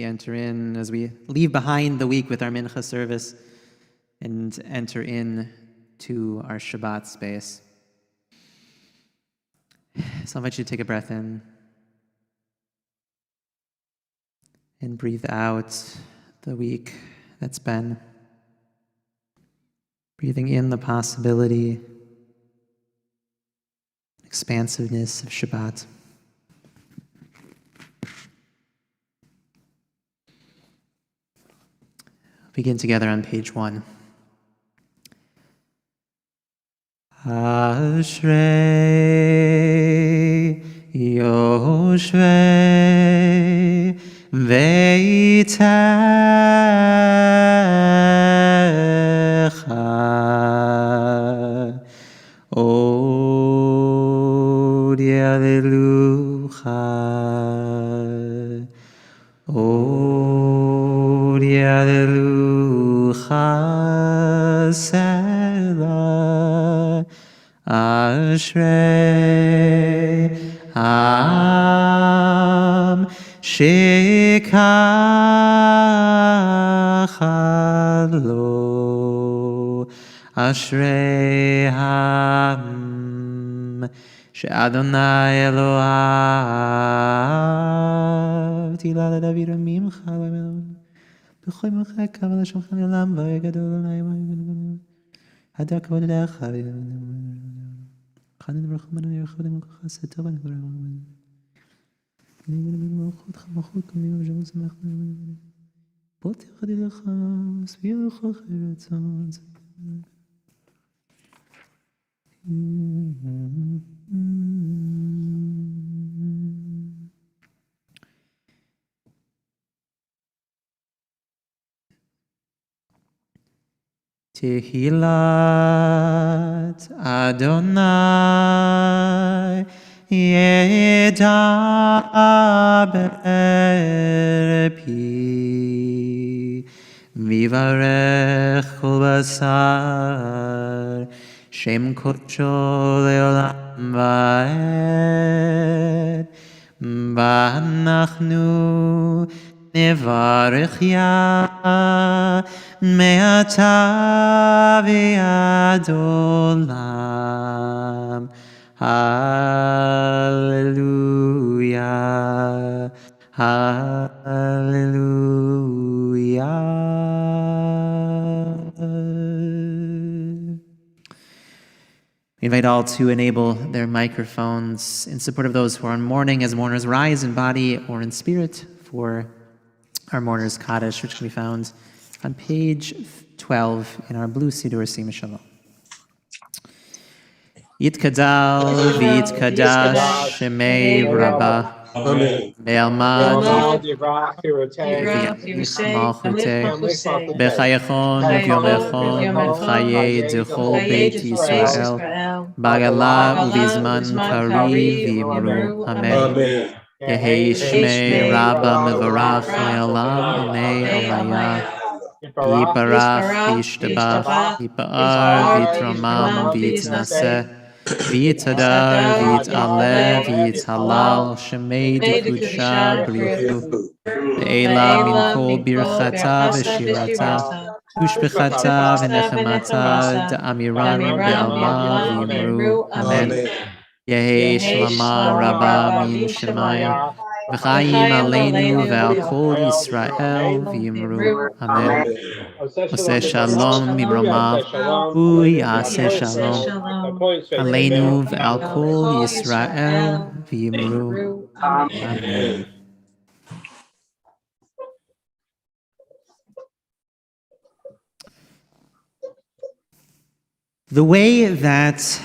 enter in, as we leave behind the week with our Mincha service and enter in to our Shabbat space. So I invite you to take a breath in and breathe out the week that's been. Breathing in the possibility, expansiveness of Shabbat. Begin together on page 1. Ashrei Yoshvei Veitecha Od Yalelucha Od Yalelucha Selah Ashrei Am Shekach Lo Ashrei Am She'Adonai Eloav Tila LeDavid Mimcha B'chol Mochek Kaval Shulchan Olam V'Gadol Adonai Hadak Kavod Lecha Chanin V'Rachman V'Yechodim V'Chased Tov V'Rachman V'Malchut Chamachut K'mim V'Shavut Samach Bot Yechadi Lecha S'vir L'chol Chayratzon Tehillat Adonai Yedaber Pi Vivarech Kol Basar Shem Kodsho Leolam Vaed V'anachnu Nevarech Ya Me'ata v'ad olam. Hallelujah. Hallelujah. We invite all to enable their microphones in support of those who are in mourning as mourners rise in body or in spirit for our mourners Kaddish, which can be found on page 12 in our blue Siddur Sima Shalom. Yitkadal v'yitkadash shemei Rabbah Be'almad Malchuteh B'chayachon v'yomechon v'chayei d'chol Beit Yisrael Bagala u'bizman kariv v'yimru Amen. Yehei shmei Rabbah mevarach le'olam umei omayah Yiparach v'yishtabach Yipa'ar v'yitramam v'yitnaseh v'yitadar v'yitaleh v'yithalal shemei d'kudsha b'richu ve'ela min kol birchata v'shirata ushbechata v'nechemata da'amiran be'alma v'yimru Amen. Yehei shlama Rabbah min shemayim v'chayim aleinu ve'al kol Yisrael v'yimru Amen. Oseh shalom mimromav u'yaseh shalom aleinu ve'al kol Yisrael v'yimru Amen. The way that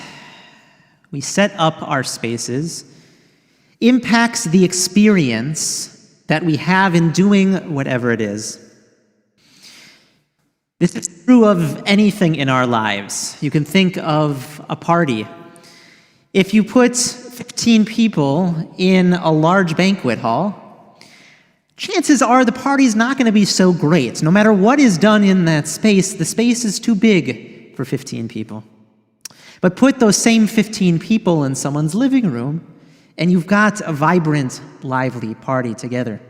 we set up our spaces impacts the experience that we have in doing whatever it is. This is true of anything in our lives. You can think of a party. If you put 15 people in a large banquet hall, chances are the party's not going to be so great. No matter what is done in that space, the space is too big for 15 people. But put those same 15 people in someone's living room, and you've got a vibrant, lively party together.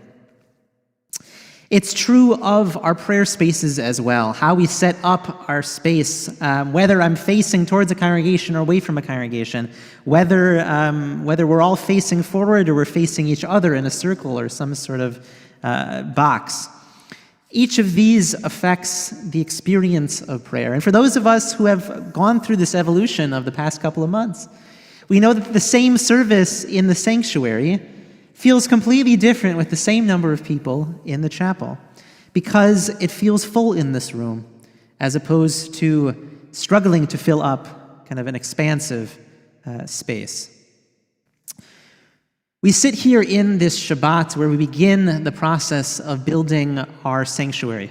It's true of our prayer spaces as well, how we set up our space, whether I'm facing towards a congregation or away from a congregation, whether we're all facing forward or we're facing each other in a circle or some sort of box. Each of these affects the experience of prayer. And for those of us who have gone through this evolution of the past couple of months, we know that the same service in the sanctuary feels completely different with the same number of people in the chapel, because it feels full in this room, as opposed to struggling to fill up kind of an expansive space. We sit here in this Shabbat where we begin the process of building our sanctuary,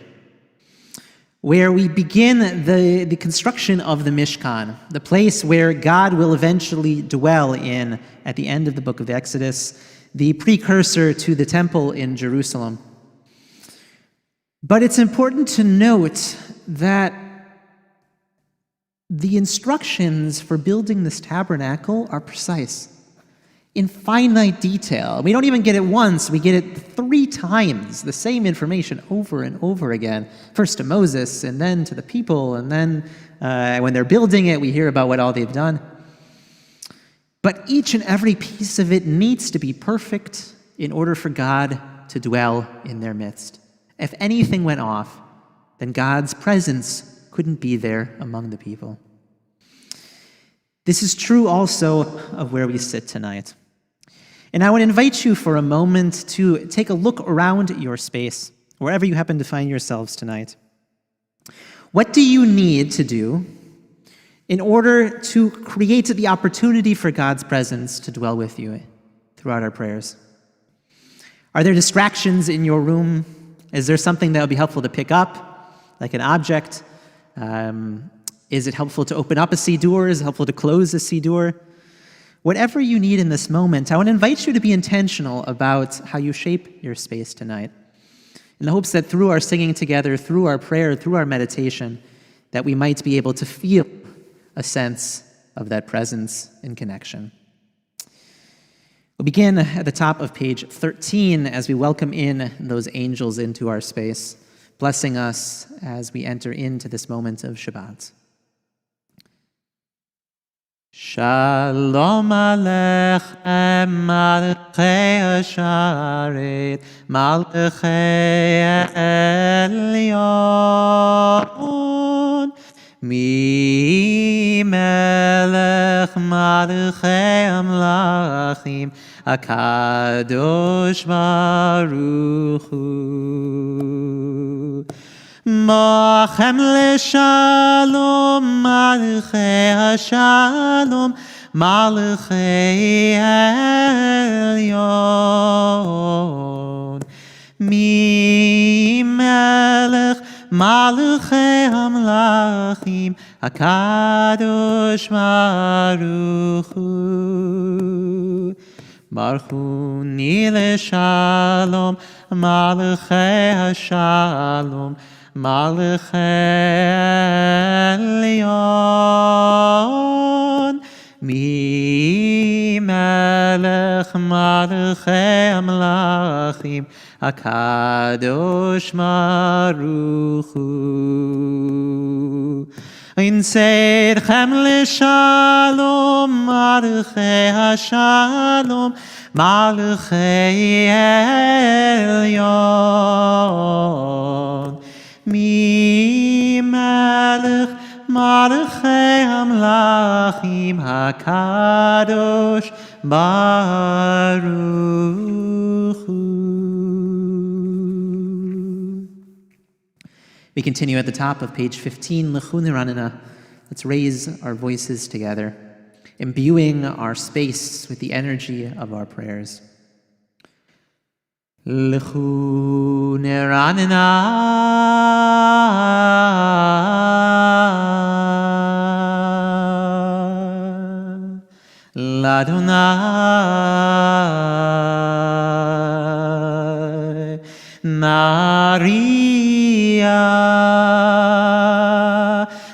where we begin the construction of the Mishkan, the place where God will eventually dwell in at the end of the book of the Exodus, the precursor to the temple in Jerusalem. But it's important to note that the instructions for building this tabernacle are precise, in finite detail. We don't even get it once, we get it 3 times, the same information over and over again. First to Moses, and then to the people, and then when they're building it, we hear about what all they've done. But each and every piece of it needs to be perfect in order for God to dwell in their midst. If anything went off, then God's presence couldn't be there among the people. This is true also of where we sit tonight. And I would invite you for a moment to take a look around your space, wherever you happen to find yourselves tonight. What do you need to do in order to create the opportunity for God's presence to dwell with you throughout our prayers? Are there distractions in your room? Is there something that would be helpful to pick up, like an object? Is it helpful to open up a siddur? Is it helpful to close a siddur? Whatever you need in this moment, I want to invite you to be intentional about how you shape your space tonight, in the hopes that through our singing together, through our prayer, through our meditation, that we might be able to feel a sense of that presence and connection. We'll begin at the top of page 13 as we welcome in those angels into our space, blessing us as we enter into this moment of Shabbat. Shalom Aleichem Malchei Hasharet Malchei Elyon Mi Melech Malchei Amlachim HaKadosh Baruch Hu Mochem leshalom malchei hashalom malchei elyon mi melech malchei hamlachim hakadosh baruch hu Barchuni leshalom malchei hashalom Malchei Elyon Mi Melech Malchei Amlachim HaKadosh Baruch Hu In Seirchem L'Shalom Malchei HaShalom Malchei Elyon Mi Melech Malchei Hamlachim HaKadosh Baruch Hu. We continue at the top of page 15, L'chu Niranana. Let's raise our voices together, imbuing our space with the energy of our prayers. L'chu Niranana L'Adonai Nariya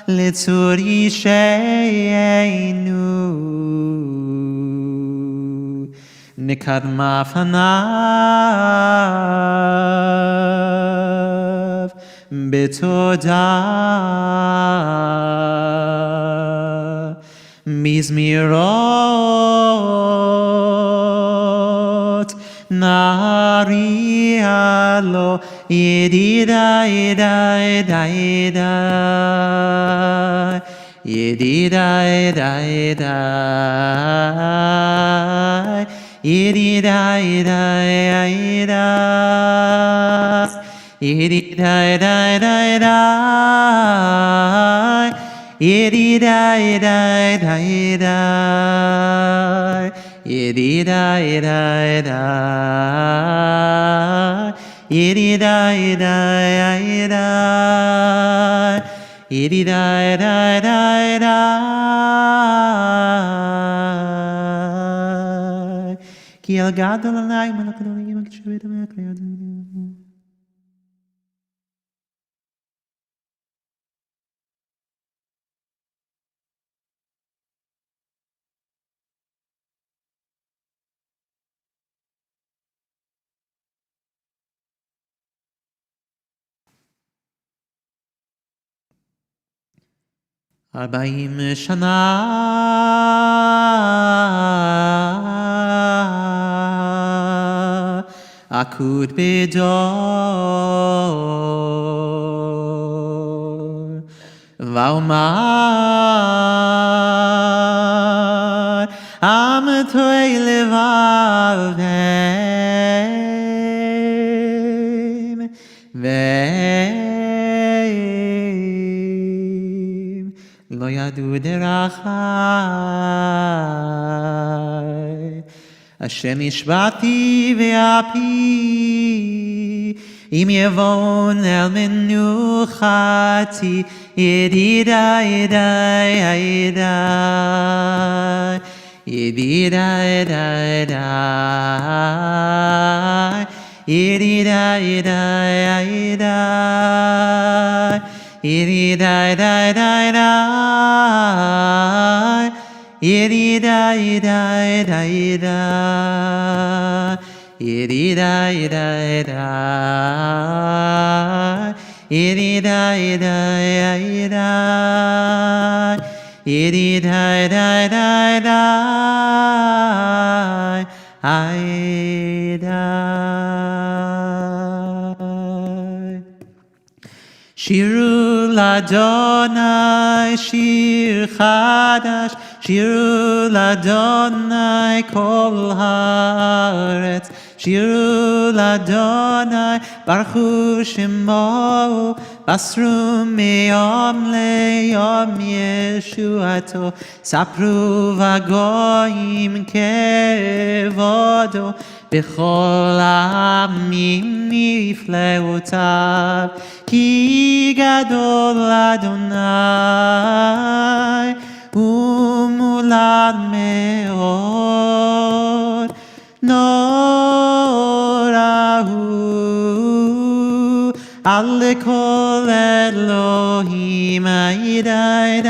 L'tzur Yisheinu Nikadma Fanai בתודה. מזמירות נריע לו ידידי ידידי ידידי ידידי כי אל גדול עלי מלך אלוהים הקשבת המקריאת. ארבעים שנה עקוד בדור ואומר עם טועה לבבם והם לא ידעו דרכי השם השבעתי ואפי אם יבואון אל מנוחתי ידידי ידידי ידידי ידידי שירו לאדוני שיר חדש, שירו לאדוני כל הארץ, שירו לאדוני ברכו שמו, בסרו מיום ליום ישועתו, ספרו בגויים כבודו, בכל העמים נפלאותיו, כי גדול אדוני ומולד מאוד, נורא הוא על כל אלוהים הידי,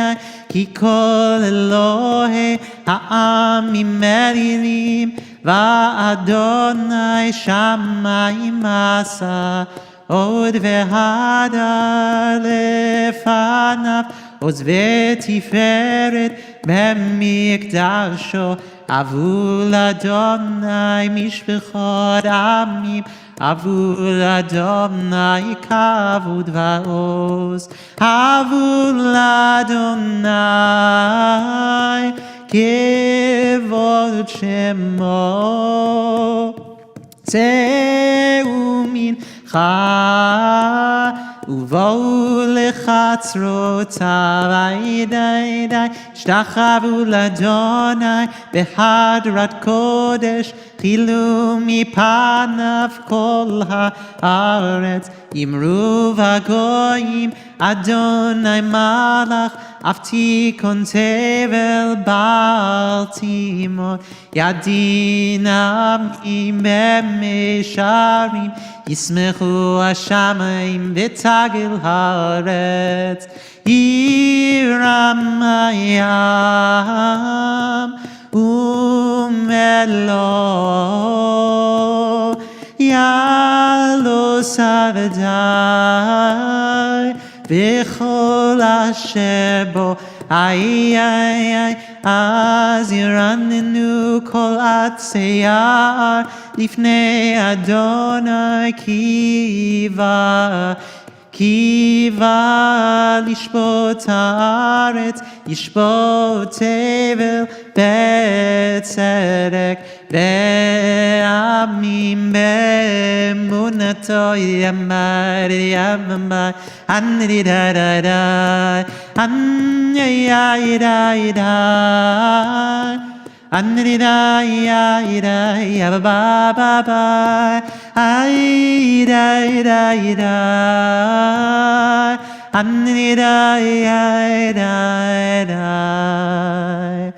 כי כל אלוהי העמים מלילים, ואדוני שמיים עשה, עוד והדר לפניו, עוז ותפארת במקדשו, אבו לאדוני משפחות עמים, אבו לאדוני כבוד ועוז, אבו לאדוני כבוד שמו, צאו מנחה ובואו לחצרותיו, הידי השתחוו לאדוני בהדרת קודש, חילו מפניו כל הארץ, אמרו בגויים אדוני מלך, אף תיכון תבל בל תימות, ידין עמים במישרים, ישמחו השמיים ותגל הארץ, ירם הים ומלוא, יעלו סבדי וכל אשר בו אז ירננו כל עצי יער לפני אדוני קיווה לשפוט הארץ, ישפוט תבל בצדק, בעמים באמונתו ימד ימד, הנדידדדי, הנדידדדי, An-da-da-da-da-da, ba-ba-ba-ba, ay-da-da-da-da, an-da-da-da-da.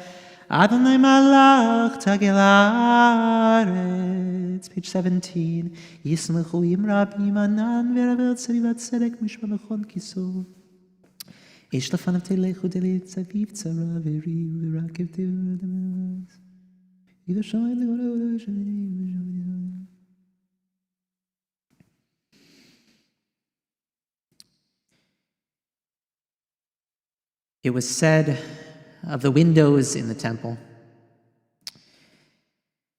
Adonai malach tagel haaretz, page 17. Yismachu im rabim anan v'raver tzarivat tzedek mishma b'chon kisov. יש לפניו תלך ותלך צביב צרה וריב ורקב תרדמס. איתו שומעים לגולה שנים. It was said of the windows in the temple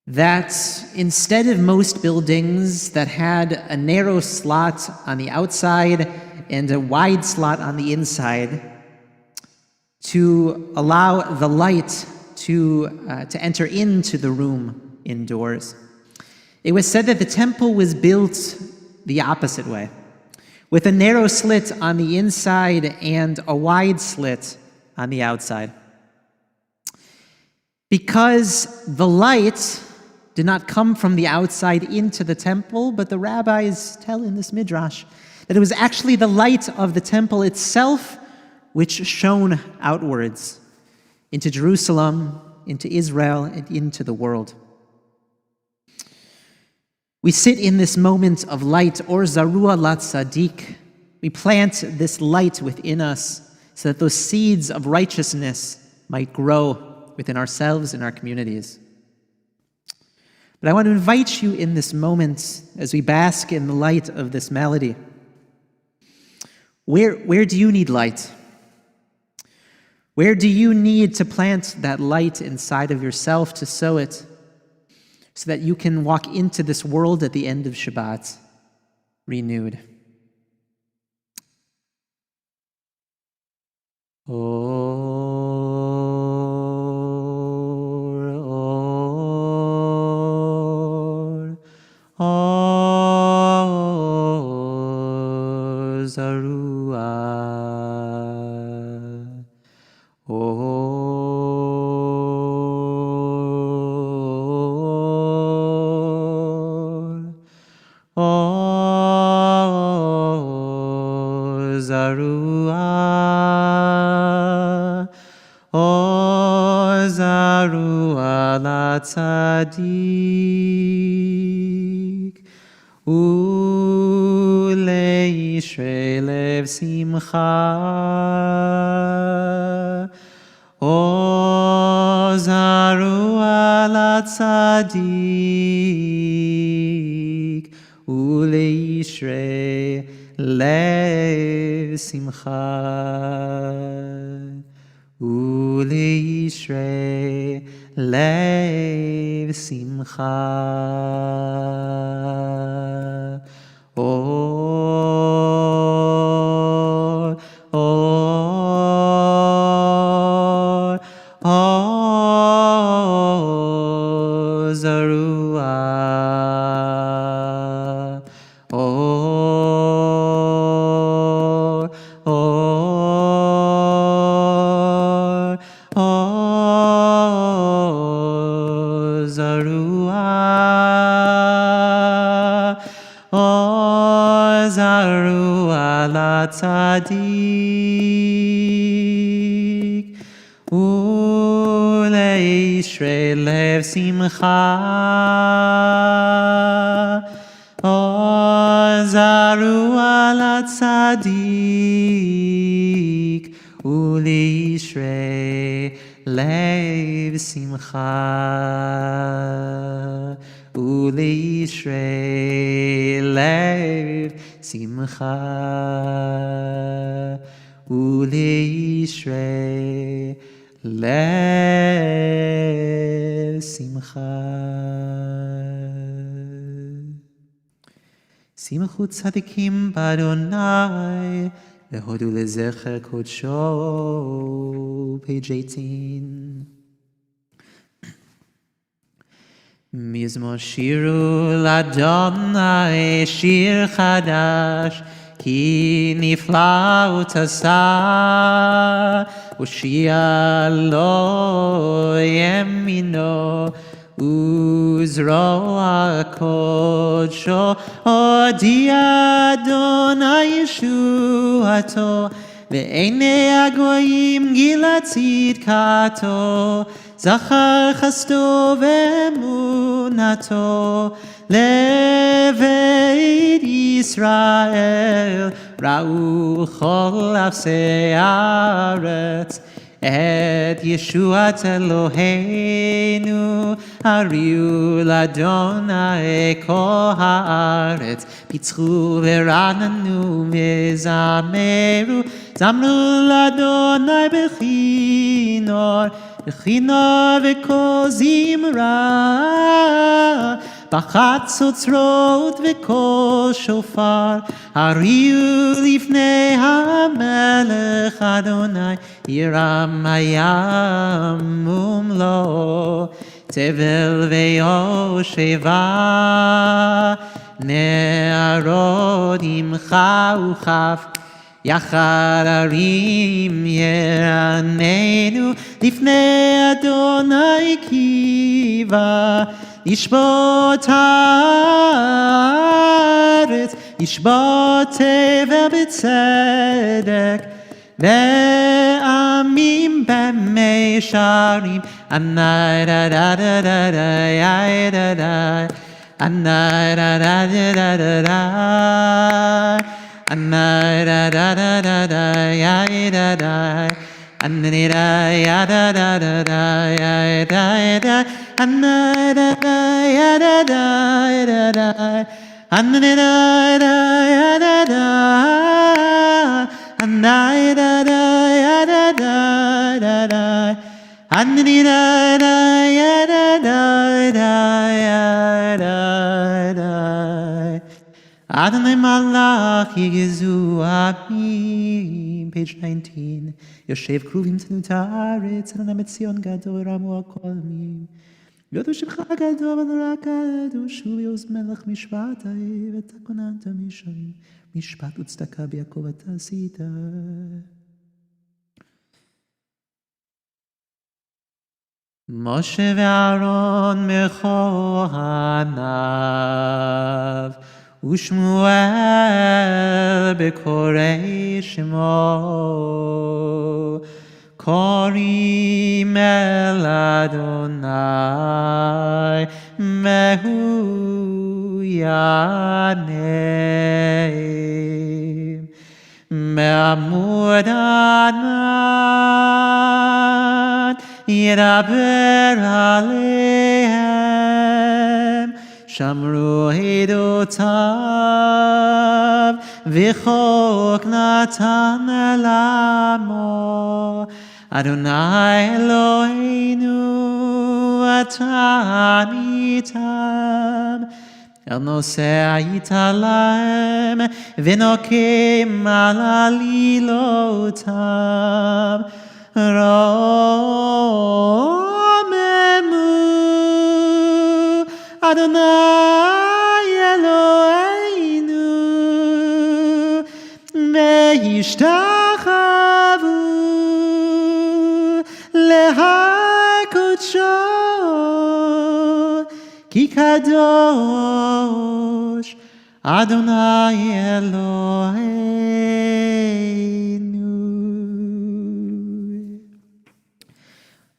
that instead of most buildings that had a narrow slot on the outside and a wide slot on the inside to allow the light to enter into the room indoors. It was said that the temple was built the opposite way, with a narrow slit on the inside and a wide slit on the outside. Because the light did not come from the outside into the temple, but the rabbis tell in this midrash that it was actually the light of the temple itself which shone outwards into Jerusalem, into Israel, and into the world. We sit in this moment of light, or zarua lat tzaddik. We plant this light within us so that those seeds of righteousness might grow within ourselves and our communities. But I want to invite you in this moment as we bask in the light of this melody. Where do you need light? Where do you need to plant that light inside of yourself, to sow it, so that you can walk into this world at the end of Shabbat renewed? Tzadik uleishrei lev simcha ozaru ala tzadik uleishrei lev simcha uleishrei lev simcha. Or zarua. Tzadik uleishrei lev simcha ozaru ala tzadik uleishrei lev simcha u'li'ishrei lev simcha u'li'ishrei lev simcha. Simchu tzadikim b'Adonai v'hodu lezecher kodsho. Page 18. Mizmor shiru l'Adonai shir chadash ki nifla utasa ushia lo yemino uzro kodsho odi Adonai yeshuato ve'enei agoyim gilat tzidkato zachar chasto ve'emunato leveit Yisrael ra'u chol afsei haaretz et Yeshuat Eloheinu hariu l'Adonai kol haaretz pitzchu v'rananu v'zameru zamru l'Adonai b'chinor v'kol zimra b'chatzotzrot v'kol shofar hariu lifnei hamelech Adonai yiram hayam umlo tevel ve'yosheva ne'arod imcha uchaf yachar harim yeranenu lifnei Adonai kiva yishbot haaretz yishbot tevel b'tzedek ve'amim b'meisharim anai da da da da da da da anai da da da da da anai da da da da da da da anai da da da da da da da anai da da da da da anai da da da da anai da da da da da anai da da da da da da Adonai Malach Yigezu Amim. Page 19. Yoshev Kruvim Tenu Ta'aretz Adonai Metzion Gadol Ramu HaKolmim Yodu Shemcha Gadol V'nora Kadosh Hu Yos Melech Mishpat Ha'e V'takonanta Misharim Mishpat Utzedaka B'Yakov Atasita. Moshe ve'Aaron mechohanav Ushmuel bekorei shemo korim el Adonai mehu yaneim me'amud anan yidaber aleihem Shamru edotav v'chok natan elamo Adonai Eloheinu atan itam El noseh italam v'nokem al alilotam Romemu Adonai Eloheinu ve'yishtachavu lehakodsho ki kadosh Adonai Eloheinu.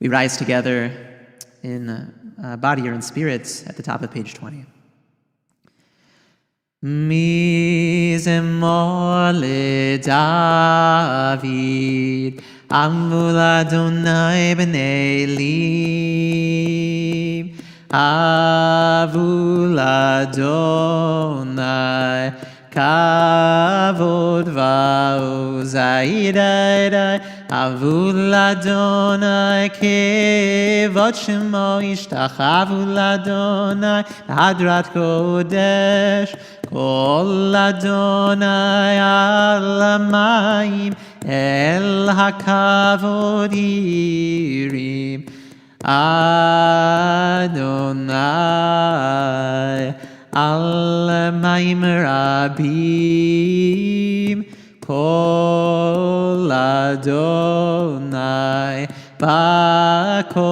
We rise together in body or in spirit at the top of page 20. Mizemor leDavid Amvul Adonai b'nei Eli Avul Adonai, Kavod va'oz, Avul Adonai, Kevod Shemo, Ishtachavu Adonai, Hadrat Kodesh, Kol Adonai al hamayim, El hakavod yirim. Adonai al hamayim rabim, Kol Adonai ba'koach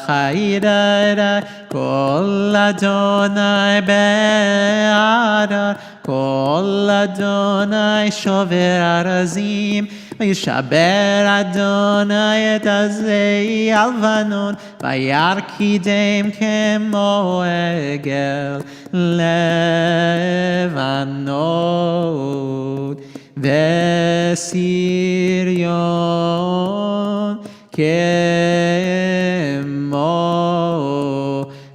ha'idai, Kol Adonai be'adar, Kol Adonai shover arazim, Vayishaber Adonai et azei alvanon, Vayarkidem kemo egel levanon, Vesirion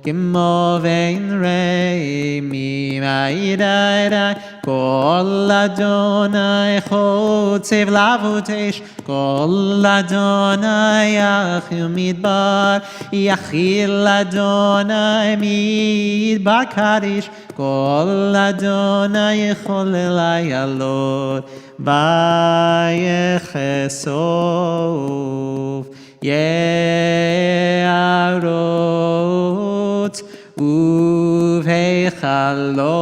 kemo vein reimim aidai, Kol Adonai chotzev lavutesh, Kol Adonai yachil midbar, Yachil Adonai midbar kadish, Kol Adonai yecholel ayalot, Vayechesov ye'arot uveichalo,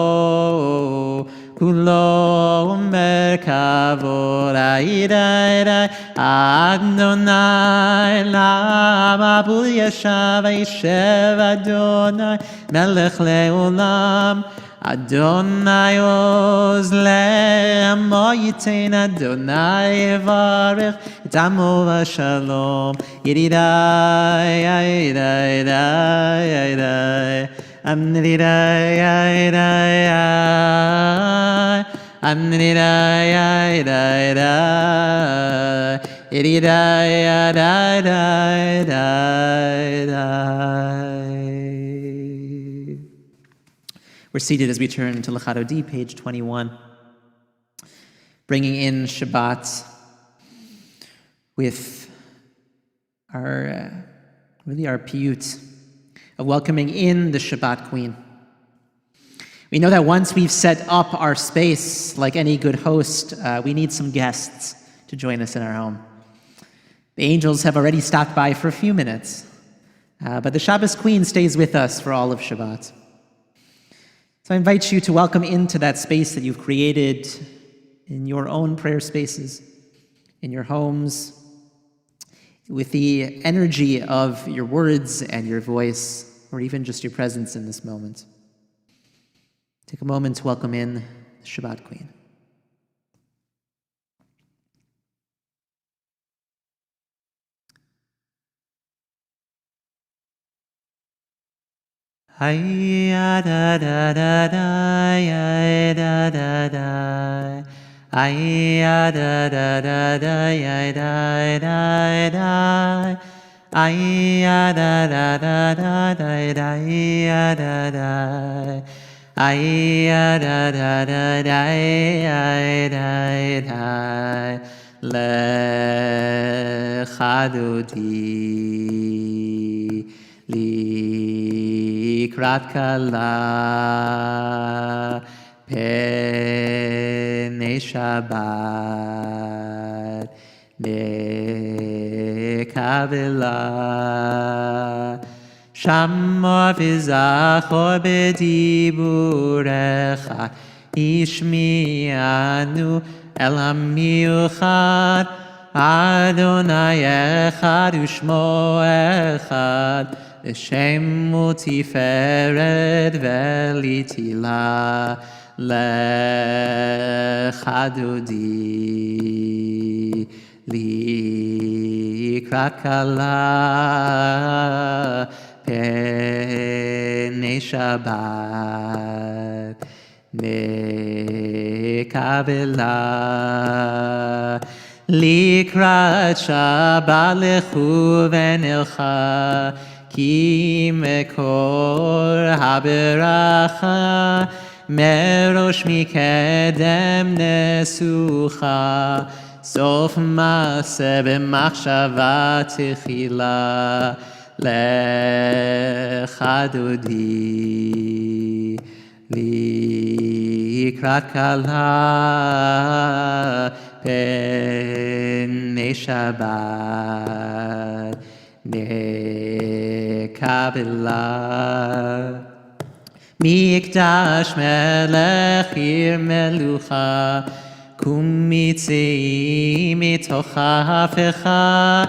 Kulo merkavod aidai, Adonai lamabul yashav, Yishev Adonai melech leolam, Adonai oz le'amo yitein, Adonai yevarech et amo v'shalom. Yididai, yidai, yidai, Amnidai, yidai, Amnidai, yidai, yidai, yidai. We're seated as we turn to Lechadodi, page 21, bringing in Shabbat with our piyut of welcoming in the Shabbat Queen. We know that once we've set up our space, like any good host, we need some guests to join us in our home. The angels have already stopped by for a few minutes, but the Shabbos Queen stays with us for all of Shabbat. So I invite you to welcome into that space that you've created in your own prayer spaces, in your homes, with the energy of your words and your voice, or even just your presence in this moment. Take a moment to welcome in the Shabbat Queen. Ay da da da da, ay da da da, ay da da da da, ay da da da, ay da da da da, ay da da, ay da da da da, ay da da, lechadodi likrat kala penei Shabbat nekavela shamar v'zachor b'diburecha ishmi'anu el hamiuchad Adonai echad u'shmo echad Shemu tiferet velitila lechadodi likrat kala penei Shabbat nekavela likrat Shabbat lechu v'nelcha כי מקור הברכה מראש מקדם נסוכה סוף מעשה במחשבה תחילה לך דודי לקראת כלה פני שבת נקבלה מקדש מלך עיר מלוכה קום מצאי מתוך ההפכה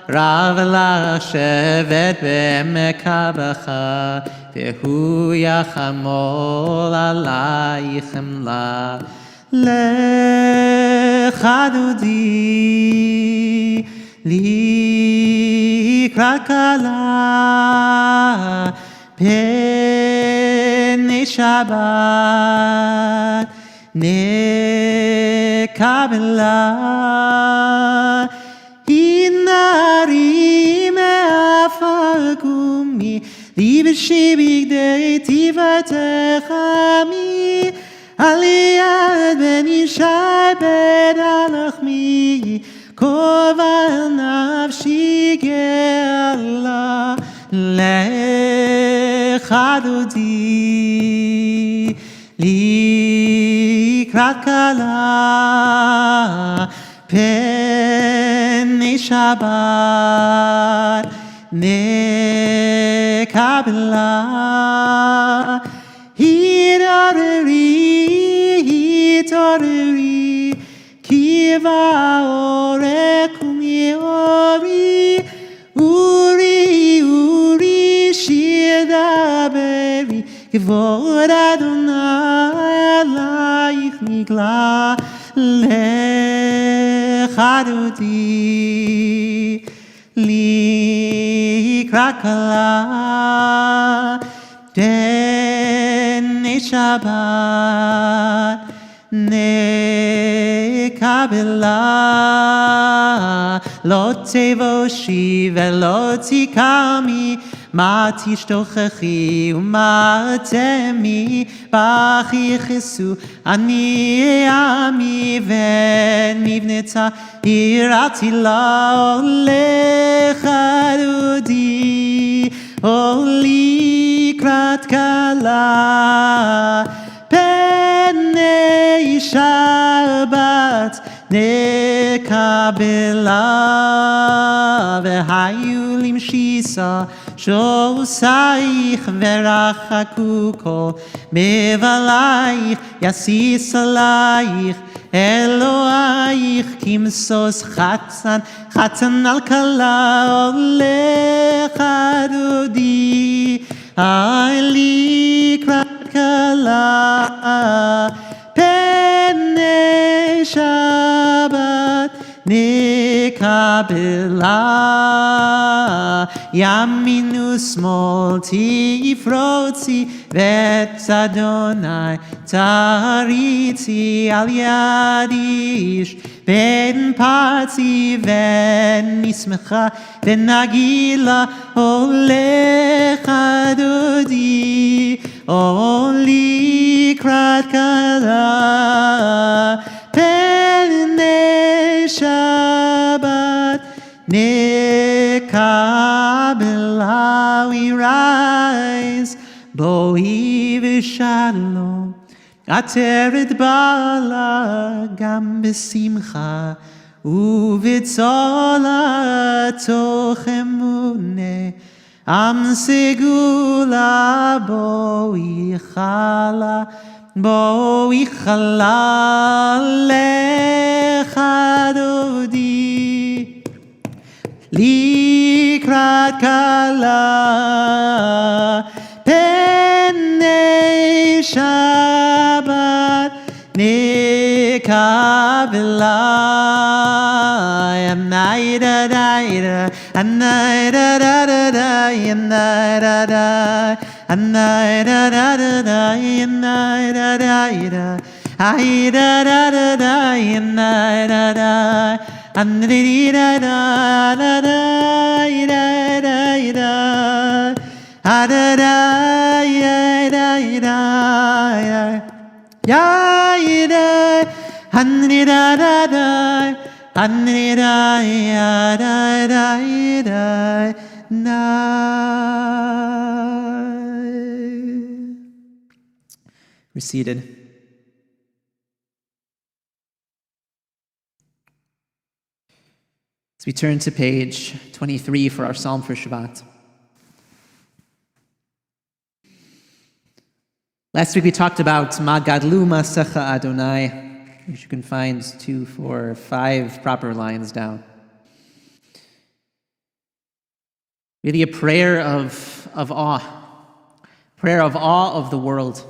רב לך שבט בעמק הבכה והוא יחמול עלייך חמלה לך דודי לקראת כלה פני שבת נקבלה נערי מעפר קומי לבשי בגדי תפארתך עמי עליית בן ישי בית הלחמי כובע נפשי גאלה לך דודי לקראת כלה פני שבת נקבלה התעוררי כי באורך ומאורי אורי שיר דברי כבוד אדוני עלייך נגלה לך דודי לקראת כלה פני שבת נקבלה לא תבושי ולא תקמי מה תשתוכחי ומה תמי בך יכסו אני עמי ונבנתה יראתי לה לך דודי לקראת כלה פני שבת נקבלה והיו למשיסה שורסייך ורחקו כל מבלייך יסיס עלייך אלוהיך כמסוס חתן על כלה לך דודי לקראת כלה פני שבת נקבלה ימין ושמאל תפרוצי ואת אדוני תריצי על יד איש בן פרצי ונשמחה ונגילה לך דודי לקראת כלה פני שבת נקבלה we rise בואי ושלום עטרת בעלה גם בשמחה ובצולה תוך אמונה עם סגולה בואי חלה לך דודי לקראת כלה פני שבת נקבלה We're seated. As we turn to page 23 for our psalm for Shabbat. Last week we talked about Ma Gadlu Masecha Adonai, which you can find 2, 4, 5 proper lines down. Really a prayer of awe. Prayer of awe of the world.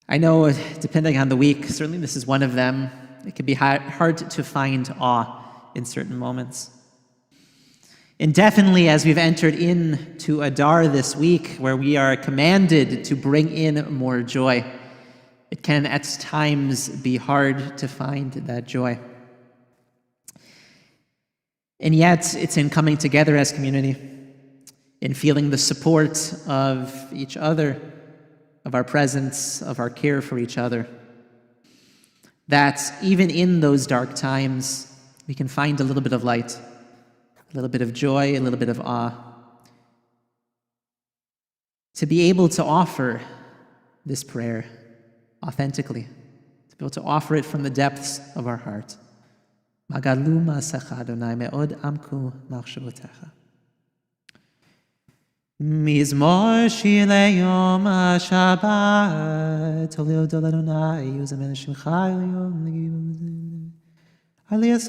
I know, depending on the week, certainly this is one of them. It can be hard to find awe in certain moments. And definitely as we've entered into Adar this week, where we are commanded to bring in more joy, it can at times be hard to find that joy. And yet, it's in coming together as community, in feeling the support of each other, of our presence, of our care for each other, that even in those dark times, we can find a little bit of light, a little bit of joy, a little bit of awe. To be able to offer this prayer authentically, to be able to offer it from the depths of our heart. Magalu ma'asecha Adonai me'od amku machshavotecha. Mizmor shir leyom haShabbat, Toleo dol Adonai, Yuzamen Shimcha leyom, Aliyah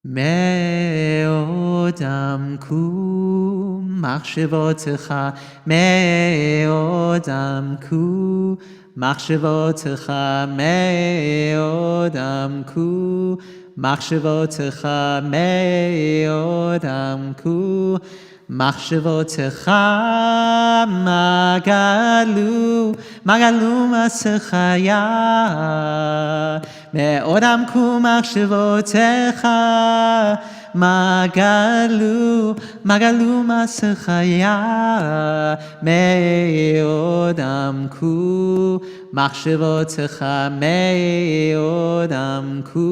me'od amku machshavotecha, me'od amku machshavotecha, me'od amku machshavotecha, me'od amku machshavotecha, magalu masecha ya, me'od amku machshavotecha, magalu masecha ya, me'od amku machshavotecha, me'od amku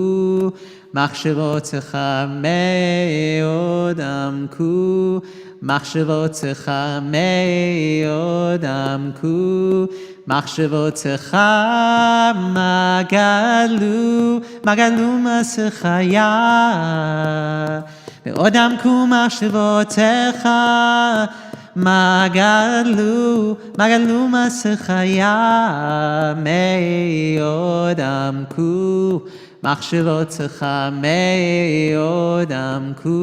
machshavotecha, me'od amku machshavotecha, me'od amku machshavotecha, magalu masecha ya, me'od amku machshavotecha, magalu masecha ya, me'od amku machshavotecha, me'od amku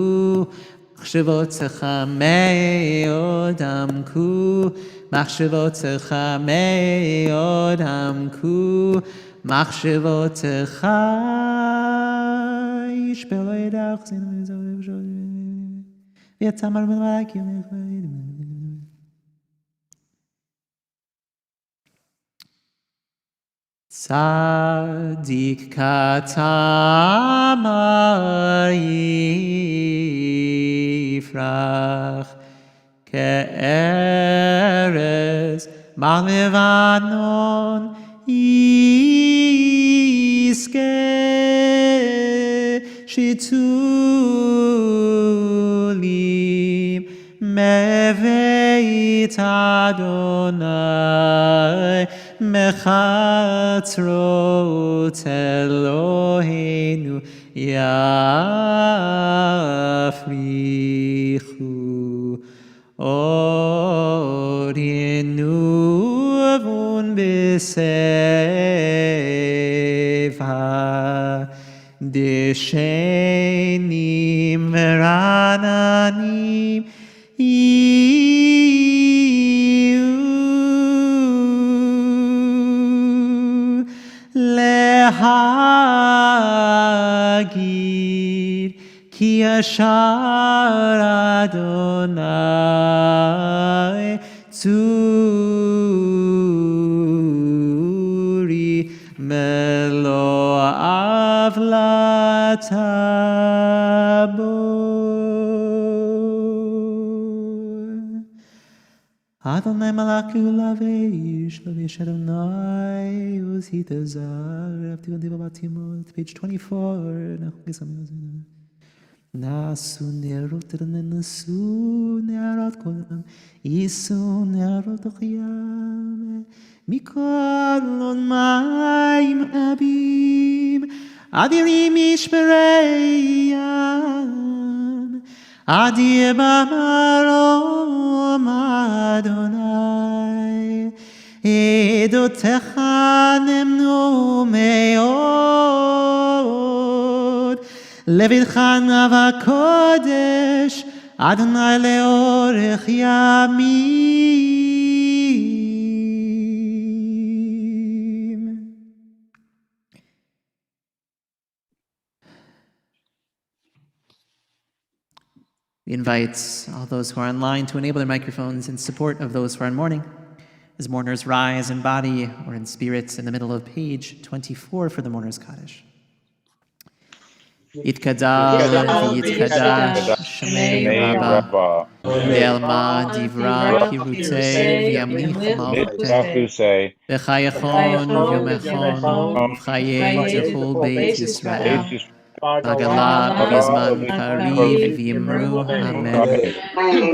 machshavotecha, me'od amku machshavotecha, me'od amku machshavotecha, ish belo yedach zinu v'yatamar b'malaki Tzadik katamar yifrach ke'erez ba'levanon yiske shitulim meveit Adonai mechatzrot Eloheinu yafrichu or yenuvun b'seva deshenim v'rananim Hagir ki yashar Adonai tzuri melo Adonai Malaku Lavesh, Lavesh Adonai, Usita Zar, page 24. Nasu nerot nasu nerot kolam, isu nerot chiyam, mikolon mayim abim, adirim ishpereyam, adir bamarom Adonai, edotecha nemnu meod. Levitchan avakodesh Adonai leorech yamim. We invite all those who are online to enable their microphones in support of those who are in mourning, as mourners rise in body or in spirit in the middle of page 24 for the Mourner's Kaddish. Yitkadal v'yitkadash Shemei Rabbah Ve'elma divra kirutei V'yamlich malchutei V'chayachon v'yomechon V'chayei techol Beit Yisrael Nagala b'zman kariv V'yimru Amen.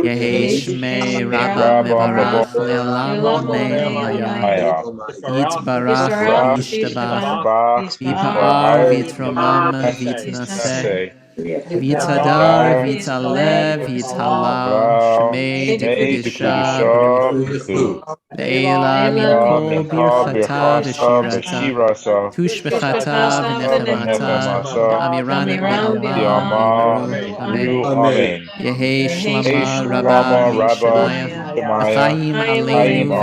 Yehi Shemei Rabbah mevarach Le'olam Amei Almayah Yitbarach v'yishtabach V'yipa'ar v'yitromam v'yitnaseh V'yitadar v'yitalev v'yithalal Shemei dekudisha b'ruchu Le'ela min kol birchata v'shirata Tushbechata v'nechemata V'amirani be'alma v'yimru Amen. Yehi Shlama Rabbah v'yishmayach V'chaim aleinu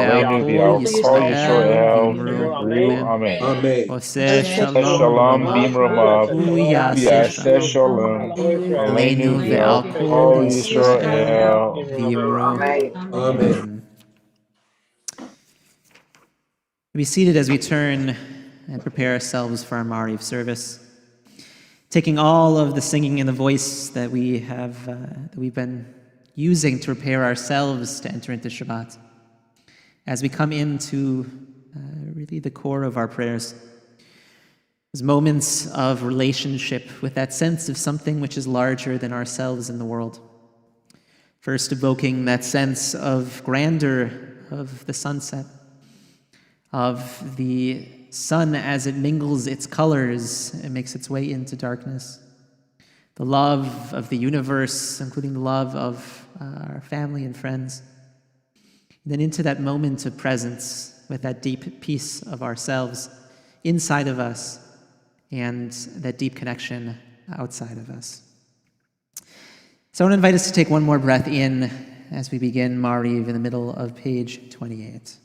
ve'al kol Yisrael v'yimru Amen. Oseh shalom b'romav u'yaseh shalom aleinu ve'al kol Yisrael v'yimru Amen. Be seated as we turn and prepare ourselves for our Mariv service, taking all of the singing and the voice that we've been using to prepare ourselves to enter into Shabbat. As we come into really the core of our prayers, as moments of relationship with that sense of something which is larger than ourselves in the world. First, evoking that sense of grandeur of the sunset, of the sun as it mingles its colors and makes its way into darkness. The love of the universe, including the love of our family and friends. And then into that moment of presence with that deep peace of ourselves inside of us and that deep connection outside of us. So I want to invite us to take one more breath in as we begin Mariv in the middle of page 28.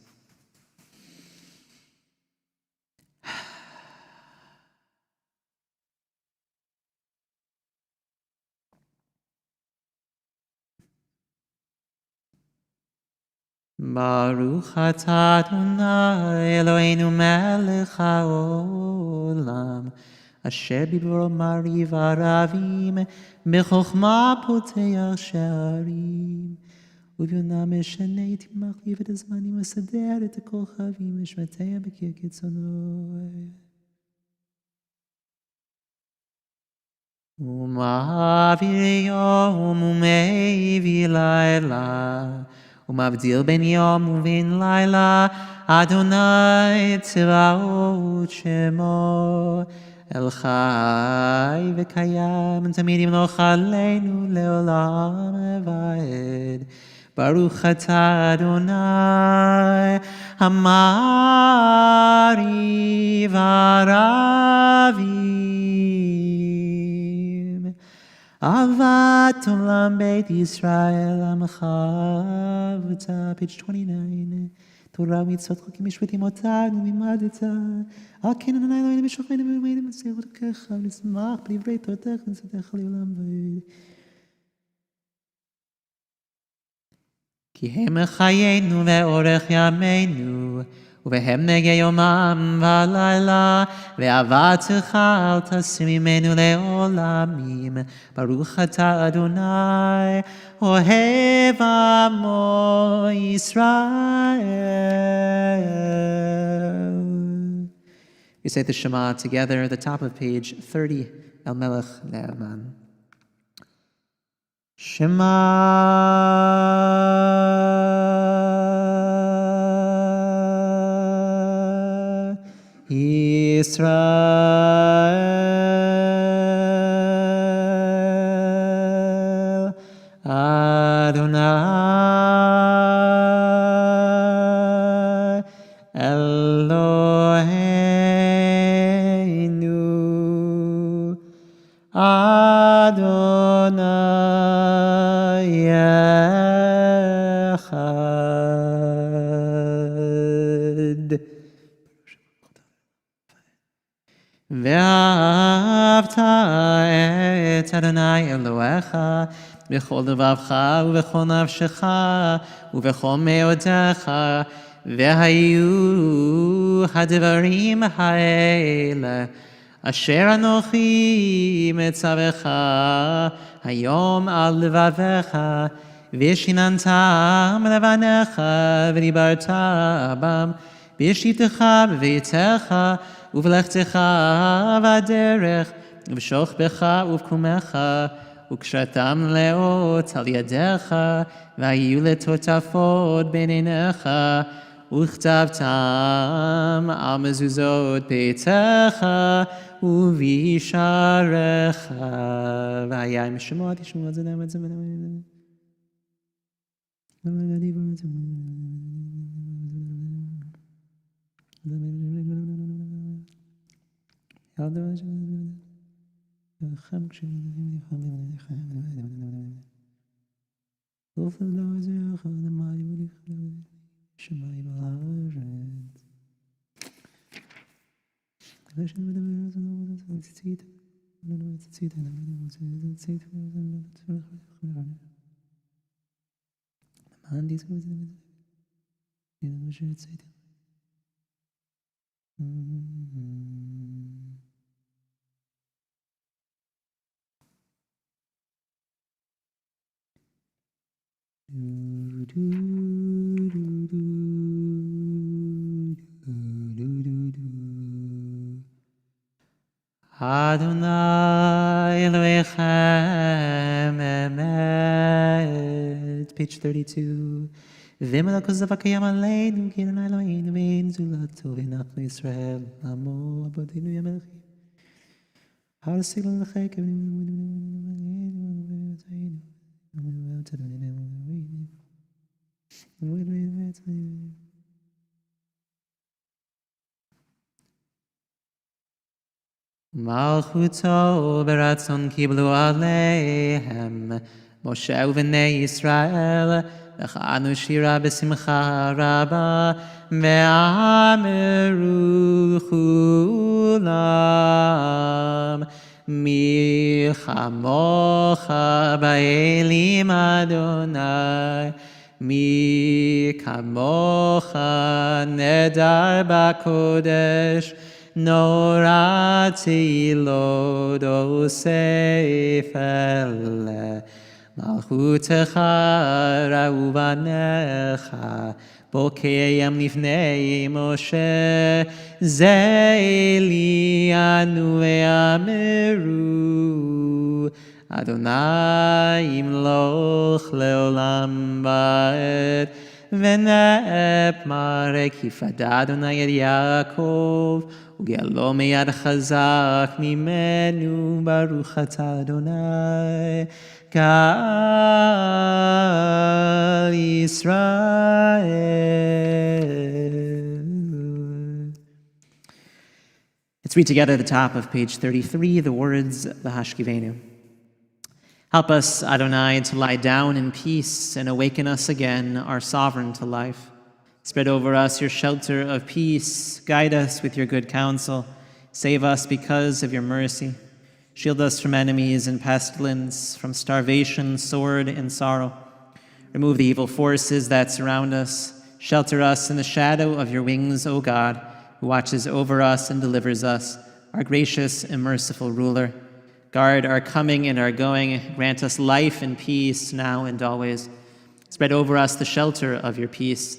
Baruch atah Adonai Eloheinu melech haolam asher bibro mariv aravim bechokma poteach she'arim uvyona meshane et machliv et hazmanim usader et hakochavim v'shmateya b'kir kitzonoi uma'avir yom u'me'ivir layla ומבדיל בין יום ובין לילה, אדוני צבאות שמו, אל חי וקיים, תמיד ימלוך עלינו לעולם ועד. ברוך אתה אדוני, המעריב הרבים. אהבת עולם בית ישראל עמך ואתה, page 29. תורה ומצוות חוקים משפטים אותנו לימדת. על כן אדוני אלוהינו בשוכבנו ובמועדים נצליח דרכך ונשמח בדברי תורתך ונצדקך לעולם ועד. כי הם חיינו ואורך ימינו ובהם נגע יומם ולילה, ואהבתך אל תסיר ממנו לעולמים. ברוך אתה אדוני, אוהב עמו ישראל. We say the Shema together at the top of page 30, El Melech Le'aman. Shema Yisrael Adonai Eloheinu Adonai Echad. ואהבת את אדוני אלוהיך בכל לבבך ובכל נפשך ובכל מאודיך, והיו הדברים האלה אשר אנוכי מצווך היום על לבביך, ושיננתם לבניך ודיברת בם בשבתך בביתך ובלכתך בדרך ובשוכבך ובקומך, וקשרתם לאות על ידיך, והיו לטוטפות בין עיניך, וכתבתם על מזוזות ביתך ובשעריך. והיה עם שמות ישמעו זה דמת זה Adonai Elohechem Emet. Page 32. V'melako zavakayam aleinu ki Adonai Eloheinu ve'en zulato v'nachnu Yisrael amo abodinu yamelchi. How to signal the chayk. Malchuto beratzon kiblu aleihem Moshe uvnei Yisrael v'chanu shira b'simcha raba ve'ameru chulam mi chamocha ba'elim Adonai mi kamocha nedar b'kodesh Norati lo dosef ele Malchutecha ra'uvanecha Bokeyam lifnei Moshe Ze anu ve'ameru Adonai imloch leolam ba'ed V'ne'ep marek yifad Adonai et Yaakov וגאלו מיד חזק ממנו ברוך אתה אדוני קהל ישראל. Let's read together at the top of page 33 the words V'hashkivenu. Help us, Adonai, to lie down in peace and awaken us again, our sovereign to life. Spread over us your shelter of peace. Guide us with your good counsel. Save us because of your mercy. Shield us from enemies and pestilence, from starvation, sword, and sorrow. Remove the evil forces that surround us. Shelter us in the shadow of your wings, O God, who watches over us and delivers us, our gracious and merciful ruler. Guard our coming and our going. Grant us life and peace now and always. Spread over us the shelter of your peace.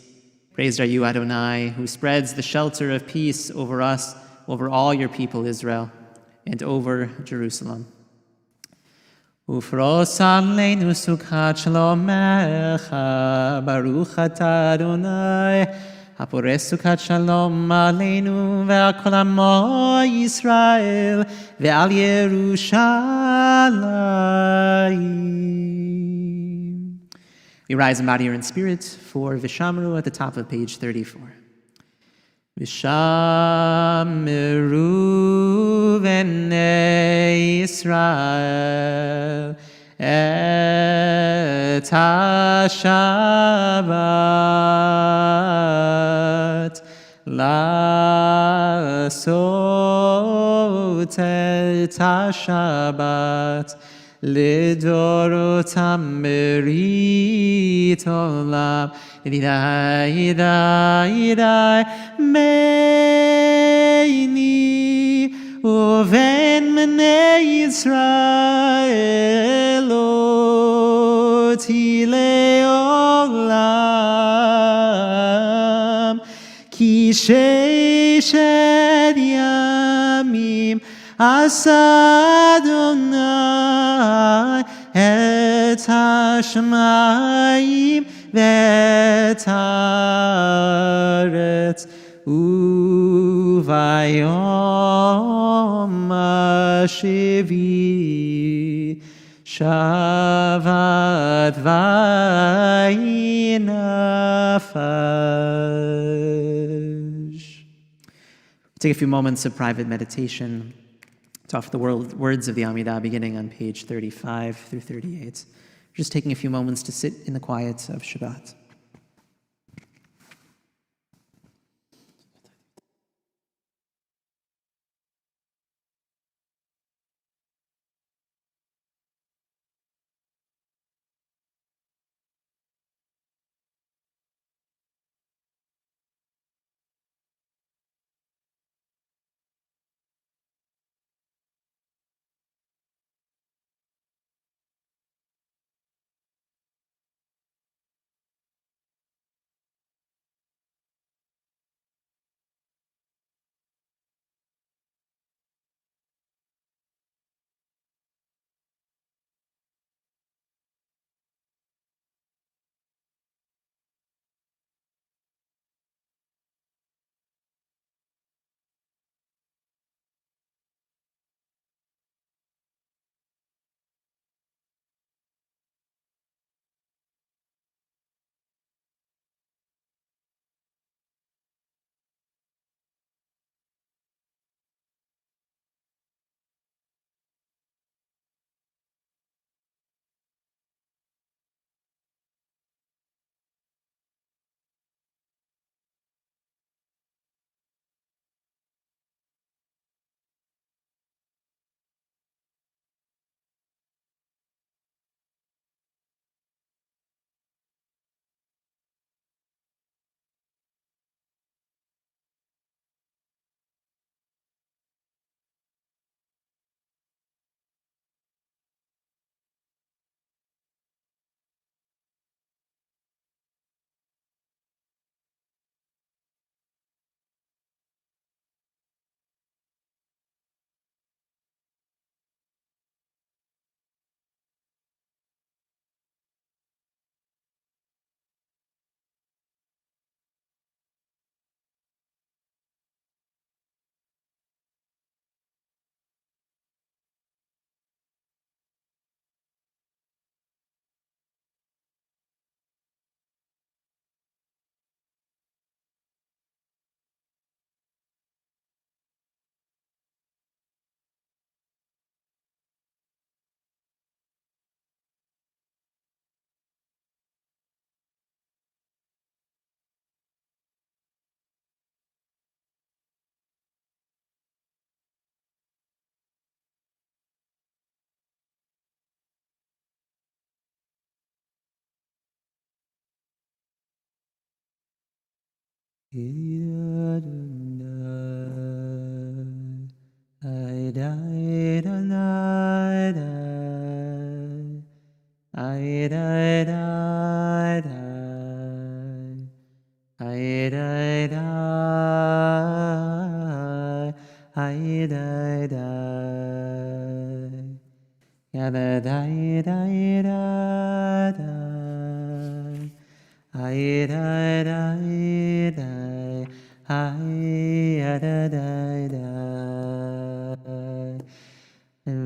Praised are you, Adonai, who spreads the shelter of peace over us, over all your people Israel, and over Jerusalem. Ufros aleinu sukkot shalomecha, baruch atah Adonai, הפורש סוכת שלום עלינו ועל כל עמו ישראל ועל ירושלים. We rise in body or in spirit for Vishamru at the top of page 34. Vishamru b'nei Yisrael et ha-Shabbat לעשות את השבת לדורותם ברית עולם. ידידיי, ידידיי, בני ובין בני ישראל לא לעולם, כי ששת ימים עשה אדוני את השמיים ואת הארץ, וביום השביעי שבת וינפש. Take a few moments of private meditation to offer the words of the Amidah beginning on page 35 through 38. Just taking a few moments to sit in the quiet of Shabbat.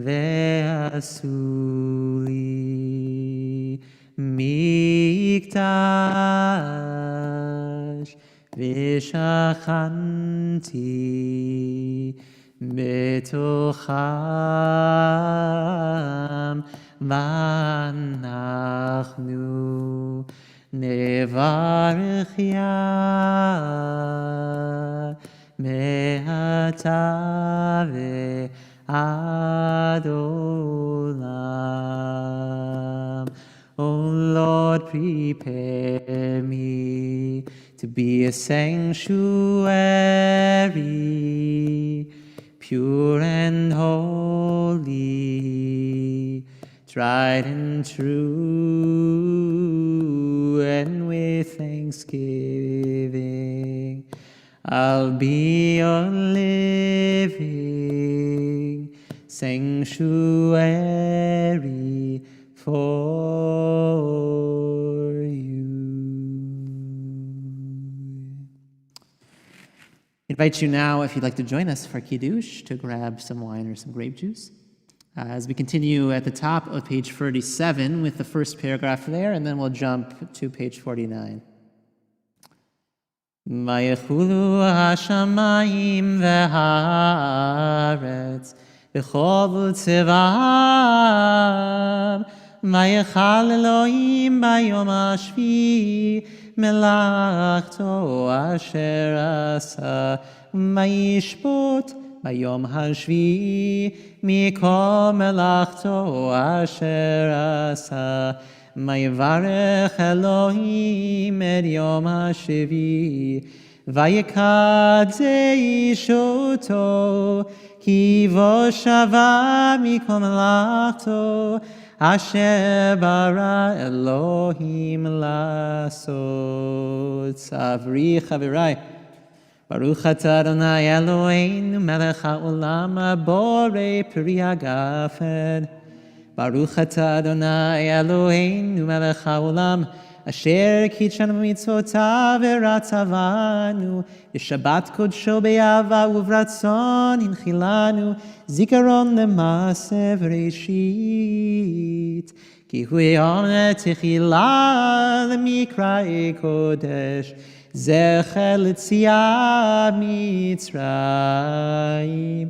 Ve'asuli mikdash v'shachanti betocham v'anachnu nevarech Yah me'ata ve'ad olam. O Lord, prepare me to be a sanctuary, pure and holy, tried and true, and with thanksgiving I'll be your living sanctuary for you. I invite you now, if you'd like to join us for Kiddush, to grab some wine or some grape juice. As we continue at the top of page 37 with the first paragraph there, and then we'll jump to page 49. Vayechulu hashamayim v'haaretz v'chol tzivav vayechal Elohim bayom hashvi melachto asher asa vayishbot bayom hashvi mikol melachto asher asa Vayevarech Elohim et yom hashivi vayekadesh oto ki vo shava mikol melachto asher bara Elohim lasot. Savri chavirai, Baruch atah Adonai Eloheinu melech haolam borei peri hagafen. Baruch atah Adonai Eloheinu melech haolam asher kitshanu mitzvotav v'ratzavanu v'shabbat kodsho be'ahava uvratzon hinchilanu zikaron lema'aseh v'reishit ki hu yom techila l'mikra'ei kodesh zecher l'tziat Mitzrayim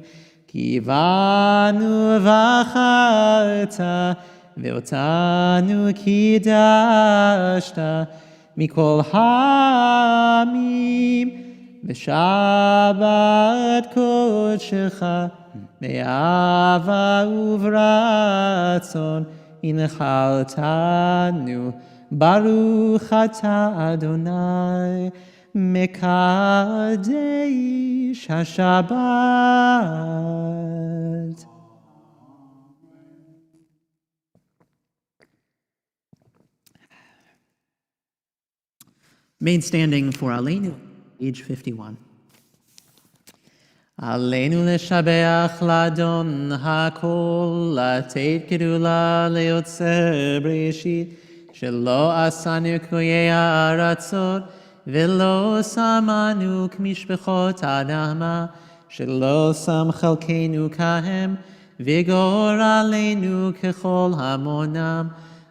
Kivanu v'acharta ve'otanu kidashta mikol hamim v'shabbat kodshecha be'ahava uvratzon inchaltanu baruch atah Adonai Mekadesh HaShabbat. Main standing for Aleinu, age 51. Aleinu leshabeach ladon hakol, lateit gedula leotzer breshit, shelo asanu koyei ha'aratzot, ולא שמענו כמשפחות האדמה, שלא שם חלקנו כהם, וגורלנו ככל המונם,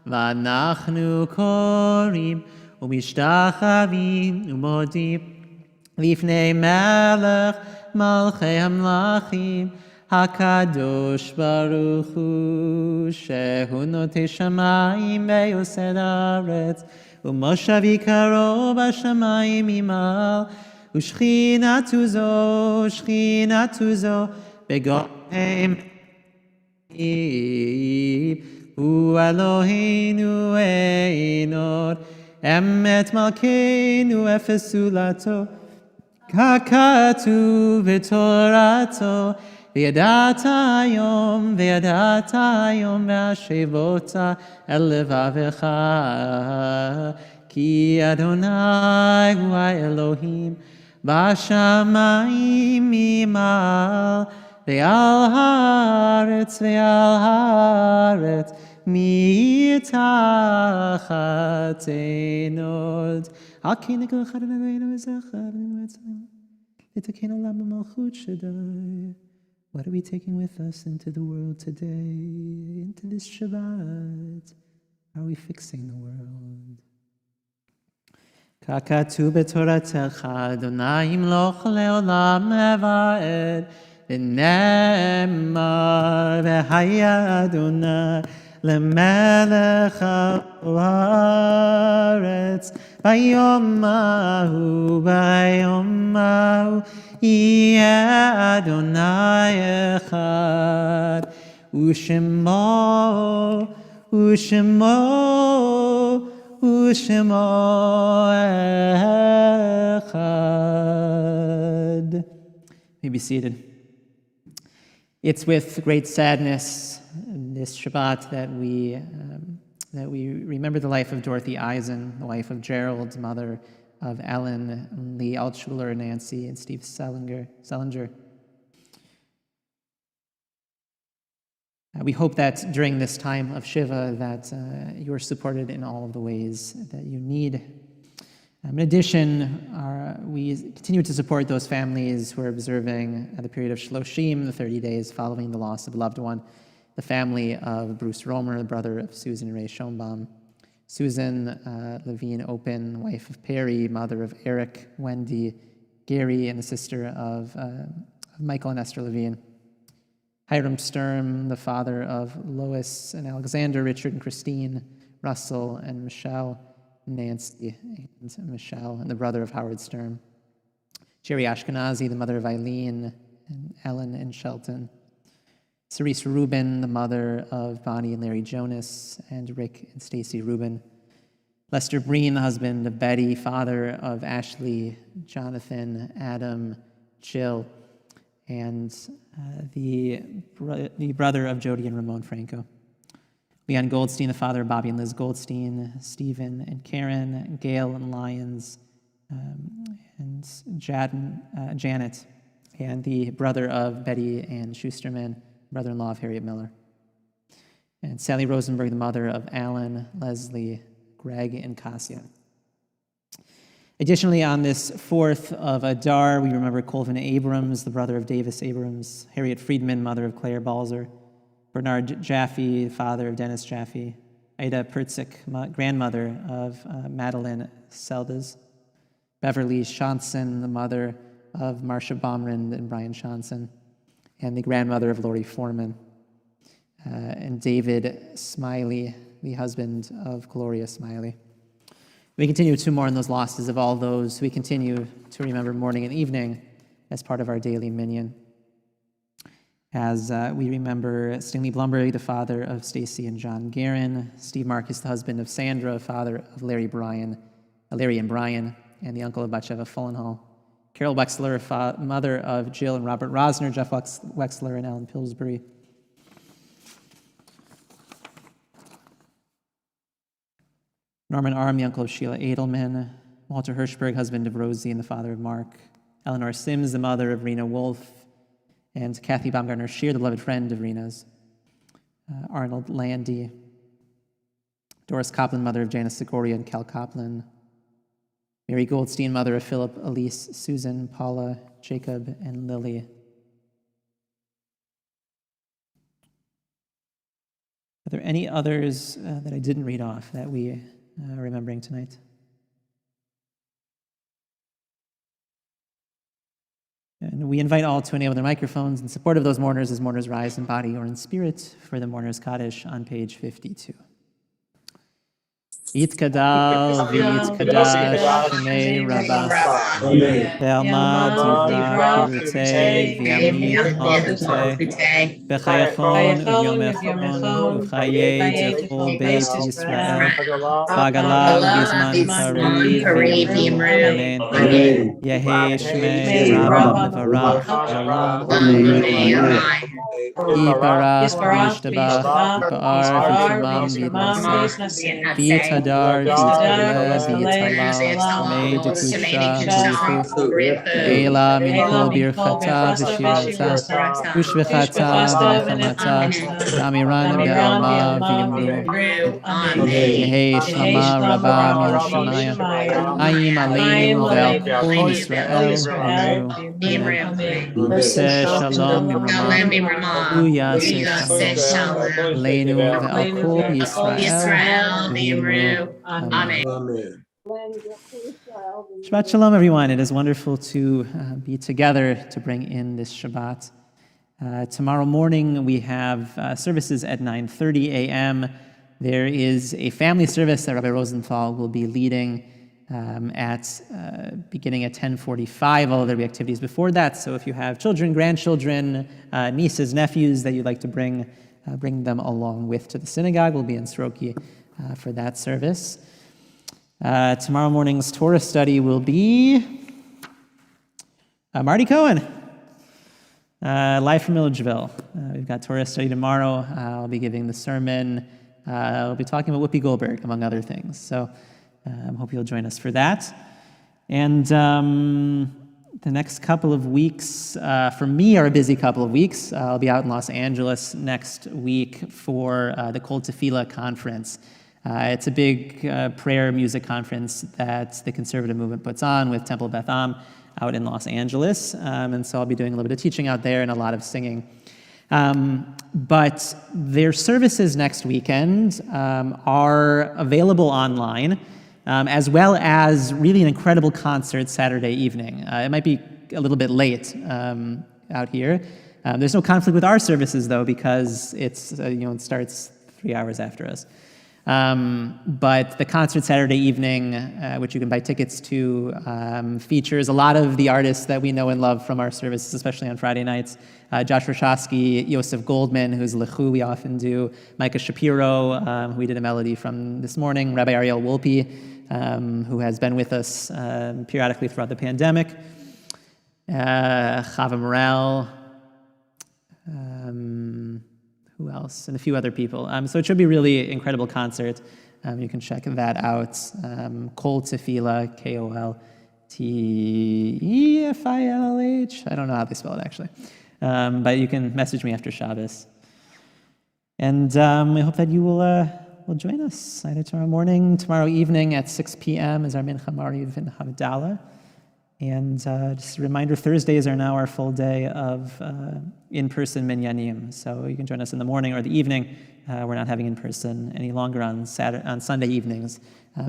ואנחנו קוראים ומשתחווים ומודים לפני מלך מלכי המלכים, הקדוש ברוך הוא, שהוא נוטה שמיים ויוסד הארץ, ומושבי קרוב בשמיים ממעל, ושכינתו זו בגויים הוא אלוהינו אין עוד, אמת מלכנו אפס זולתו, ככתוב בתורתו, וידעת היום והשבות אל לבבך, כי אדוני הוא האלוהים בשמיים ממעל, ועל הארץ מתחת אין עוד. על כן נגל אחד אלוהינו וזכר לתקן עולם במלכות שדי. What are we taking with us into the world today, into this Shabbat? How are we fixing the world? ככתוב בתורתך, אדוני ימלוך לעולם ועד, ונאמר, והיה אדוני למלך הארץ, ביום ההוא יהיה אדוני אחד, ושמו אחד. You may be seated. It's with great sadness this Shabbat that we remember the life of Dorothy Eisen, the wife of Gerald, mother of Ellen, Lee Altschuler, Nancy, and Steve Selinger. We hope that during this time of Shiva that you are supported in all of the ways that you need. In addition, we continue to support those families who are observing the period of Shloshim, the 30 days following the loss of a loved one. The family of Bruce Romer, the brother of Susan and Ray Schoenbaum. Susan Levine Open, wife of Perry, mother of Eric, Wendy, Gary, and the sister of Michael and Esther Levine. Hiram Sturm, the father of Lois and Alexander, Richard and Christine, Russell and Michelle, Nancy and Michelle, and the brother of Howard Sturm. Jerry Ashkenazi, the mother of Eileen, and Ellen and Shelton. Cerise Rubin, the mother of Bonnie and Larry Jonas, and Rick and Stacy Rubin. Lester Breen, the husband of Betty, father of Ashley, Jonathan, Adam, Jill, and the brother of Jody and Ramon Franco. Leon Goldstein, the father of Bobby and Liz Goldstein, Stephen and Karen, Gail and Lyons, and Janet, and the brother of Betty and Schusterman, brother-in-law of Harriet Miller. And Sally Rosenberg, the mother of Alan, Leslie, Greg, and Kasia. Additionally, on this 4th of Adar, we remember Colvin Abrams, the brother of Davis Abrams, Harriet Friedman, mother of Claire Balzer, Bernard Jaffe, father of Dennis Jaffe, Ida Pertzik, grandmother of Madeline Seldes, Beverly Shanson, the mother of Marcia Baumrind and Brian Shanson, and the grandmother of Lori Foreman, and David Smiley, the husband of Gloria Smiley. We continue to mourn those losses of all those. We continue to remember morning and evening as part of our daily minyan. As we remember Stanley Blumberg, the father of Stacy and John Guerin, Steve Marcus, the husband of Sandra, father of Larry and Brian, and the uncle of Batsheva Fullenhall. Carol Wexler, mother of Jill and Robert Rosner, Jeff Wexler, and Alan Pillsbury. Norman Arm, the uncle of Sheila Edelman. Walter Hirschberg, husband of Rosie and the father of Mark. Eleanor Sims, the mother of Rena Wolf. And Kathy Baumgartner Scheer, the beloved friend of Rena's. Arnold Landy. Doris Copland, mother of Janice Segoria and Cal Copland. Mary Goldstein, mother of Philip, Elise, Susan, Paula, Jacob, and Lily. Are there any others that I didn't read off that we are remembering tonight? And we invite all to enable their microphones in support of those mourners as mourners rise in body or in spirit for the Mourners Kaddish on page 52. Yitkadal v'yitkadash shemei Rabbah. Ve'alma divra pirutei v'yamich malchutei. B'chayachon uvyomechon uv'chayei dechol beit Yisrael. B'agala u'bizman kariv v'yimru. Amen. Yehei shmei Rabbah mevarach Yarom u'le'olam. Yiparach v'yishtabach v'pa'ar v'yishmam v'yitnaseh v'yitadar v'yitkale v'yithalal shmei dekusha v'richu ve'ela min kol birchata v'shirata u'shvechata v'nechamata v'amiran be'alma v'yimru Yehei shlama rabba min shemayim Hayim aleinu ve'al kol Yisrael v'yimru Amen. Yaseh shalom b'mramah Yaseh shalom aleinu ve'al kol Yisrael v'yimru Amen. Shabbat shalom, everyone. It is wonderful to be together to bring in this Shabbat. Tomorrow morning we have services at 9:30 a.m. There is a family service that Rabbi Rosenthal will be leading beginning at 10:45. Although there'll be activities before that. So if you have children, grandchildren, nieces, nephews that you'd like to bring them along with to the synagogue, we'll be in Soroki for that service. Tomorrow morning's Torah study will be Marty Cohen, live from Milledgeville. We've got Torah study tomorrow. I'll be giving the sermon. I'll be talking about Whoopi Goldberg, among other things. So I hope you'll join us for that. And the next couple of weeks, for me, are a busy couple of weeks. I'll be out in Los Angeles next week for the Kol Tefillah conference. It's a big prayer music conference that the conservative movement puts on with Temple Beth Am out in Los Angeles. And so I'll be doing a little bit of teaching out there and a lot of singing. But their services next weekend are available online, as well as really an incredible concert Saturday evening. It might be a little bit late out here. There's no conflict with our services, though, because it starts 3 hours after us. But the concert Saturday evening, which you can buy tickets to, features a lot of the artists that we know and love from our services, especially on Friday nights. Josh Rashosky, Yosef Goldman, who's Lechu we often do, Micah Shapiro, who we did a melody from this morning, Rabbi Ariel Wolpe, who has been with us periodically throughout the pandemic, Chava Morel, who else? And a few other people. So it should be a really incredible concert. You can check that out. Kol Tefillah, KOLTEFILH. I don't know how they spell it, actually. But you can message me after Shabbos. And we hope that you will join us either tomorrow morning, tomorrow evening at 6 p.m. is our Mincha Mariv and Havdalah. And just a reminder, Thursdays are now our full day of in-person minyanim. So you can join us in the morning or the evening. We're not having in-person any longer on Sunday evenings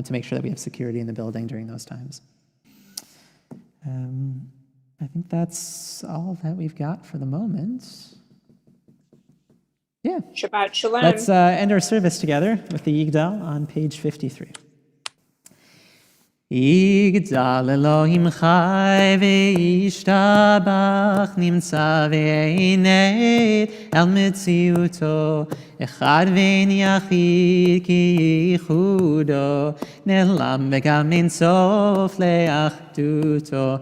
to make sure that we have security in the building during those times. I think that's all that we've got for the moment. Yeah. Shabbat shalom. Let's end our service together with the Yigdal on page 53. יגדל אלוהים חי וישתבח נמצא ועינת אל מציאותו אחד ואין יחיד כי ייחודו נעלם וגם אין סוף לאחדותו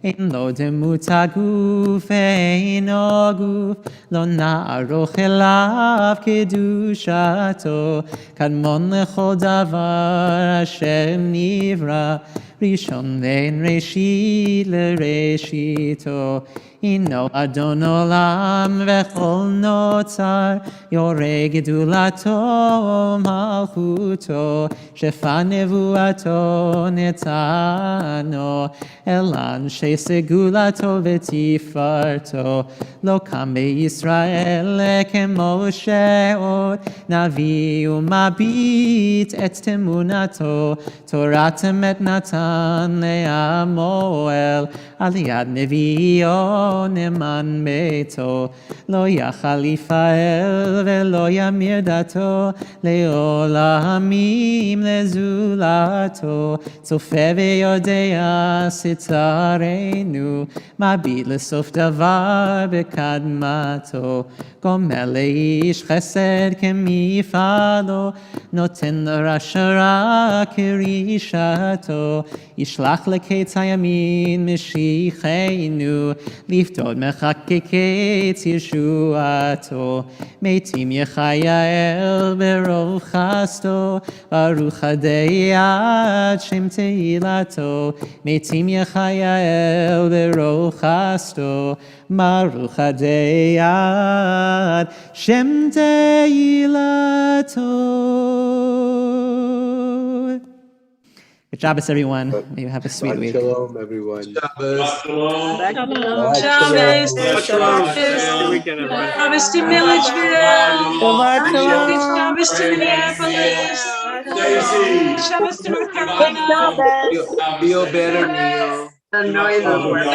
אין לו דמות הגוף ואינו גוף לא נערוך אליו קדושתו קדמון לכל דבר אשר נברא ראשון ואין ראשית לראשיתו הינו אדון עולם וכל נוצר יורה גדולתו מלכותו שפע נבואתו נתנו אל אנשי סגולתו ותפארתו לא קם בישראל כמשה עוד נביא ומביט את תמונתו תורת אמת נתן לעמו אל על יד נביאו נאמן ביתו, לא יחל יפעל ולא ימיר דתו, לעולמים לזולתו, צופה ויודע שצרינו, מביט לסוף דבר בקדמתו, גומל לאיש חסד כמפעלו, נותן לרשע רע כרישתו, ישלח לקץ הימין משיחנו, לפדות מחכה קץ ישועתו, מתים יחייל ברוב חסדו, ברוך הדיית שם תהילתו, מתים יחייל ברוב חסדו, ברוך הדיית שם תהילתו. Good Shabbos, everyone. May you have a sweet week. Shalom, everyone. Shabbos. Shalom. Shabbos. Shabbos to Milledgeville. Shabbat Happy shalom. Shabbos to Minneapolis. Daisy. Shabbos to North Carolina. Feel better, Neil. Annoy them.